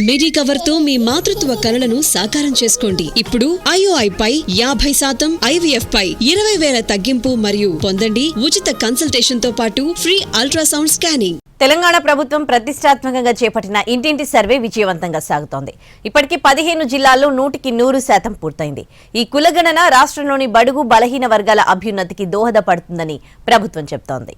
Medicover తో మీ మాతృత్వ కలలను సాకారం చేసుకోండి. ఇప్పుడు IOI పై 50%, IVF పై 20,000 తగ్గింపు మరియు పొందండి ఉచిత కన్సల్టేషన్ తో పాటు ఫ్రీ అల్ట్రాసౌండ్ స్కానింగ్. తెలంగాణ ప్రభుత్వం ప్రతిష్టాత్మకంగా చేపట్టిన ఇంటింటి సర్వే విజయవంతంగా సాగుతోంది. ఇప్పటికీ 15 జిల్లాల్లో 100% పూర్తయింది. ఈ కులగణన రాష్ట్రంలోని బడుగు బలహీన వర్గాల అభ్యున్నతికి దోహదపడుతుందని ప్రభుత్వం చెబుతోంది.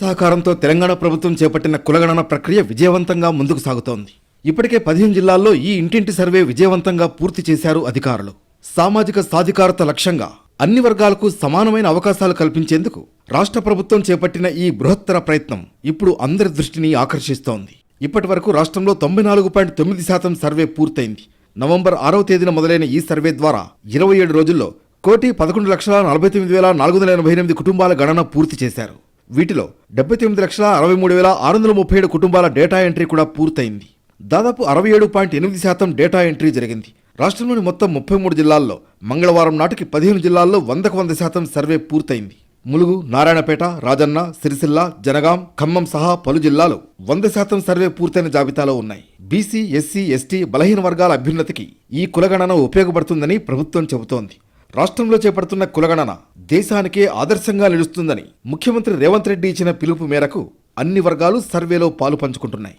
సహకారంతో తెలంగాణ ప్రభుత్వం చేపట్టిన కులగణన ప్రక్రియ విజయవంతంగా ముందుకు సాగుతోంది. ఇప్పటికే 15 జిల్లాల్లో ఈ ఇంటింటి సర్వే విజయవంతంగా పూర్తి చేశారు అధికారులు. సామాజిక సాధికారత లక్ష్యంగా అన్ని వర్గాలకు సమానమైన అవకాశాలు కల్పించేందుకు రాష్ట్ర ప్రభుత్వం చేపట్టిన ఈ బృహత్తర ప్రయత్నం ఇప్పుడు అందరి దృష్టిని ఆకర్షిస్తోంది. ఇప్పటి వరకు రాష్ట్రంలో 94.9% సర్వే పూర్తయింది. నవంబర్ 6వ తేదీన మొదలైన ఈ సర్వే ద్వారా 27 రోజుల్లో 1,11,49,488 కుటుంబాల గణన పూర్తి చేశారు. వీటిలో 79,63,637 కుటుంబాల డేటా ఎంట్రీ కూడా పూర్తయింది. దాదాపు 67.8% డేటా ఎంట్రీ జరిగింది. రాష్ట్రంలోని మొత్తం 33 జిల్లాల్లో మంగళవారం నాటికి 15 జిల్లాల్లో 100% సర్వే పూర్తయింది. ములుగు, నారాయణపేట, రాజన్న, సిరిసిల్ల, జనగాం, ఖమ్మం సహా పలు జిల్లాలు 100% సర్వే పూర్తయిన జాబితాలో ఉన్నాయి. బీసీ, ఎస్సీ, ఎస్టీ, బలహీన వర్గాల అభ్యున్నతికి ఈ కులగణన ఉపయోగపడుతుందని ప్రభుత్వం చెబుతోంది. రాష్ట్రంలో చేపడుతున్న కులగణన దేశానికే ఆదర్శంగా నిలుస్తుందని ముఖ్యమంత్రి రేవంత్ రెడ్డి ఇచ్చిన పిలుపు మేరకు అన్ని వర్గాలు సర్వేలో పాలు పంచుకుంటున్నాయి.